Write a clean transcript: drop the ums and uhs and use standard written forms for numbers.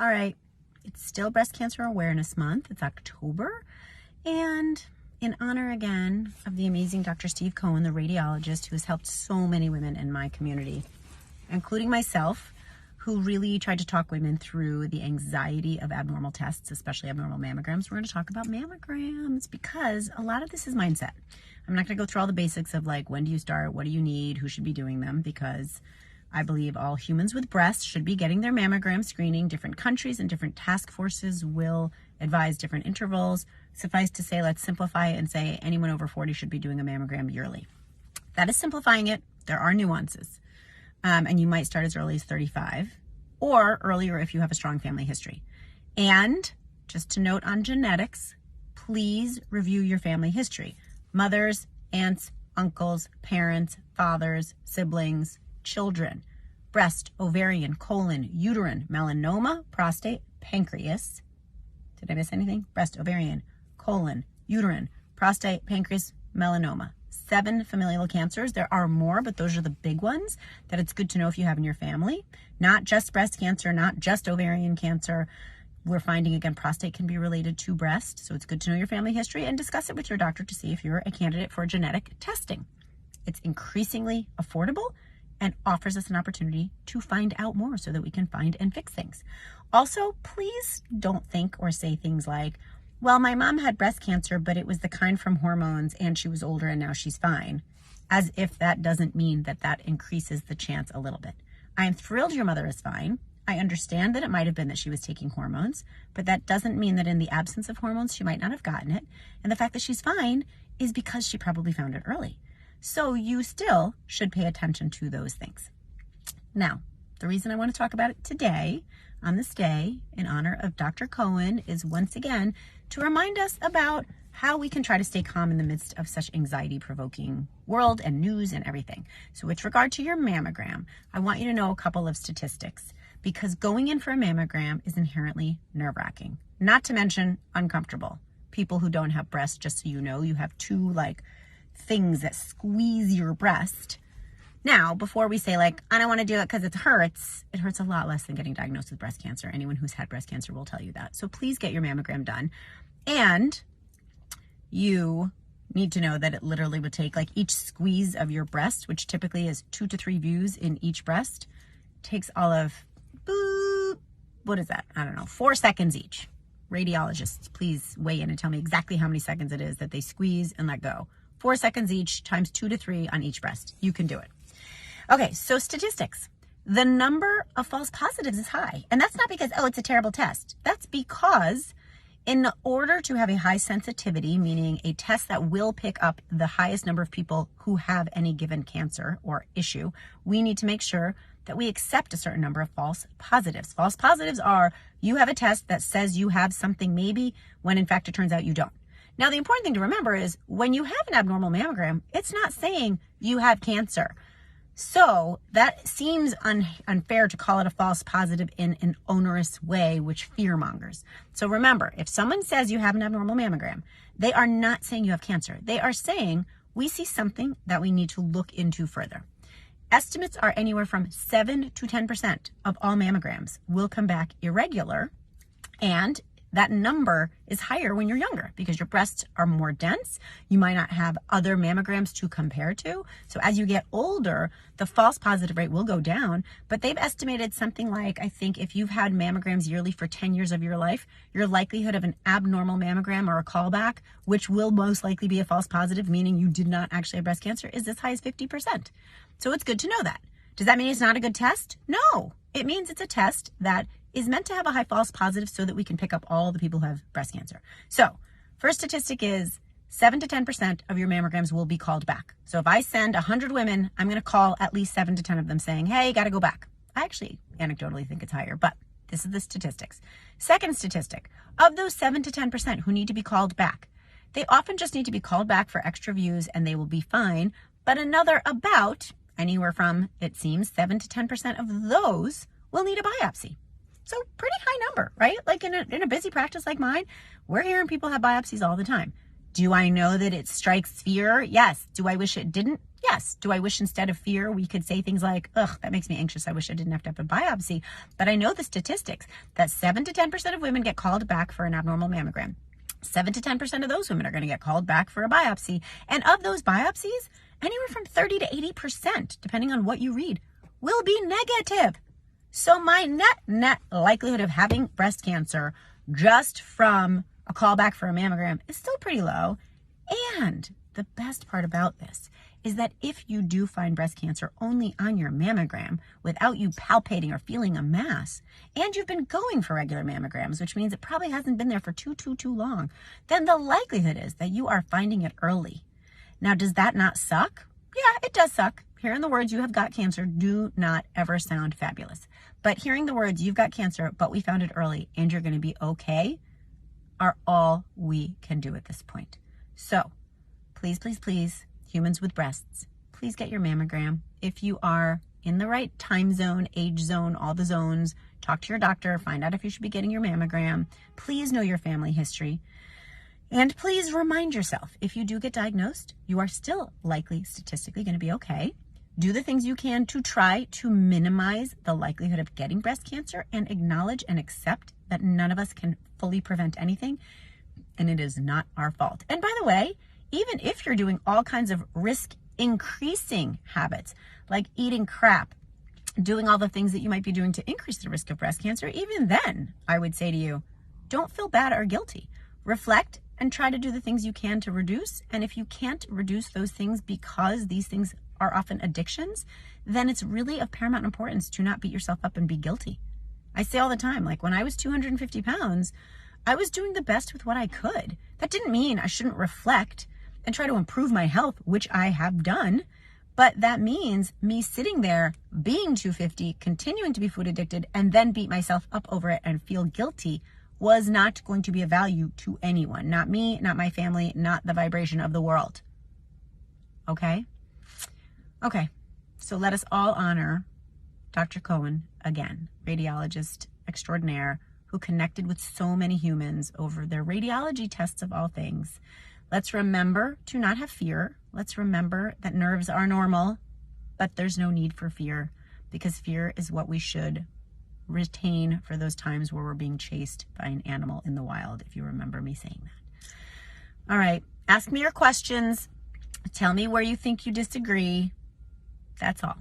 All right, it's still Breast Cancer Awareness Month. It's October. And in honor again of the amazing Dr. Steve Cohen, the radiologist who has helped so many women in my community, including myself, who really tried to talk women through the anxiety of abnormal tests, especially abnormal mammograms. We're going to talk about mammograms because a lot of this is mindset. I'm not going to go through all the basics of like, when do you start? What do you need? Who should be doing them? Because I believe all humans with breasts should be getting their mammogram screening. Different countries and different task forces will advise different intervals. Suffice to say, let's simplify it and say anyone over 40 should be doing a mammogram yearly. That is simplifying it. There are nuances. And you might start as early as 35 or earlier if you have a strong family history. And just to note on genetics, please review your family history. Mothers, aunts, uncles, parents, fathers, siblings, children, breast, ovarian, colon, uterine, melanoma, prostate, pancreas. Did I miss anything? Breast, ovarian, colon, uterine, prostate, pancreas, melanoma. 7 familial cancers. There are more, but those are the big ones that it's good to know if you have in your family. Not just breast cancer, not just ovarian cancer. We're finding, again, prostate can be related to breast, so it's good to know your family history and discuss it with your doctor to see if you're a candidate for genetic testing. It's increasingly affordable and offers us an opportunity to find out more so that we can find and fix things. Also, please don't think or say things like, well, my mom had breast cancer, but it was the kind from hormones and she was older and now she's fine, as if that doesn't mean that that increases the chance a little bit. I am thrilled your mother is fine. I understand that it might have been that she was taking hormones, but that doesn't mean that in the absence of hormones, she might not have gotten it. And the fact that she's fine is because she probably found it early. So you still should pay attention to those things. Now, the reason I want to talk about it today, on this day, in honor of Dr. Cohen, is once again to remind us about how we can try to stay calm in the midst of such anxiety-provoking world and news and everything. So with regard to your mammogram, I want you to know a couple of statistics because going in for a mammogram is inherently nerve-wracking, not to mention uncomfortable. People who don't have breasts, just so you know, you have two things that squeeze your breast. Now, before we say I don't want to do it because it hurts a lot less than getting diagnosed with breast cancer. Anyone who's had breast cancer will tell you that. So please get your mammogram done. And you need to know that it literally would take each squeeze of your breast, which typically is 2 to 3 views in each breast, takes all of, what is that? I don't know, 4 seconds each. Radiologists, please weigh in and tell me exactly how many seconds it is that they squeeze and let go. 4 seconds each times 2 to 3 on each breast. You can do it. Okay, so statistics. The number of false positives is high. And that's not because, it's a terrible test. That's because in order to have a high sensitivity, meaning a test that will pick up the highest number of people who have any given cancer or issue, we need to make sure that we accept a certain number of false positives. False positives are you have a test that says you have something maybe when in fact it turns out you don't. Now, the important thing to remember is when you have an abnormal mammogram, it's not saying you have cancer. So that seems unfair to call it a false positive in an onerous way, which fear mongers. So remember, if someone says you have an abnormal mammogram, they are not saying you have cancer. They are saying we see something that we need to look into further. Estimates are anywhere from 7 to 10% of all mammograms will come back irregular, and that number is higher when you're younger because your breasts are more dense. You might not have other mammograms to compare to. So as you get older, the false positive rate will go down, but they've estimated something like, I think if you've had mammograms yearly for 10 years of your life, your likelihood of an abnormal mammogram or a callback, which will most likely be a false positive, meaning you did not actually have breast cancer, is as high as 50%. So it's good to know that. Does that mean it's not a good test? No, it means it's a test that is meant to have a high false positive so that we can pick up all the people who have breast cancer. So first statistic is 7 to 10% of your mammograms will be called back. So if I send 100 women, I'm going to call at least 7 to 10 of them saying, hey, got to go back. I actually anecdotally think it's higher, but this is the statistics. Second statistic, of those 7 to 10% who need to be called back, they often just need to be called back for extra views and they will be fine. But another about anywhere from, it seems, 7 to 10% of those will need a biopsy. So pretty high number, right? In a busy practice like mine, we're hearing people have biopsies all the time. Do I know that it strikes fear? Yes. Do I wish it didn't? Yes. Do I wish instead of fear, we could say things like, ugh, that makes me anxious. I wish I didn't have to have a biopsy. But I know the statistics that 7 to 10% of women get called back for an abnormal mammogram. 7 to 10% of those women are going to get called back for a biopsy. And of those biopsies, anywhere from 30 to 80%, depending on what you read, will be negative. So my net likelihood of having breast cancer just from a callback for a mammogram is still pretty low. And the best part about this is that if you do find breast cancer only on your mammogram without you palpating or feeling a mass, and you've been going for regular mammograms, which means it probably hasn't been there for too long, then the likelihood is that you are finding it early. Now, does that not suck? Yeah, it does suck. Hearing the words, you have got cancer, do not ever sound fabulous. But hearing the words, you've got cancer, but we found it early and you're going to be okay, are all we can do at this point. So please, please, please, humans with breasts, please get your mammogram. If you are in the right time zone, age zone, all the zones, talk to your doctor, find out if you should be getting your mammogram. Please know your family history. And please remind yourself, if you do get diagnosed, you are still likely statistically going to be okay. Do the things you can to try to minimize the likelihood of getting breast cancer and acknowledge and accept that none of us can fully prevent anything, and it is not our fault. And by the way, even if you're doing all kinds of risk increasing habits, like eating crap, doing all the things that you might be doing to increase the risk of breast cancer, even then, I would say to you, don't feel bad or guilty. Reflect and try to do the things you can to reduce. And if you can't reduce those things because these things are often addictions, then it's really of paramount importance to not beat yourself up and be guilty. I say all the time, like when I was 250 pounds, I was doing the best with what I could. That didn't mean I shouldn't reflect and try to improve my health, which I have done. But that means me sitting there, being 250, continuing to be food addicted, and then beat myself up over it and feel guilty was not going to be of value to anyone. Not me, not my family, not the vibration of the world. Okay? Okay. So let us all honor Dr. Cohen, again, radiologist extraordinaire, who connected with so many humans over their radiology tests of all things. Let's remember to not have fear. Let's remember that nerves are normal, but there's no need for fear, because fear is what we should retain for those times where we're being chased by an animal in the wild, if you remember me saying that. All right. Ask me your questions. Tell me where you think you disagree. That's all.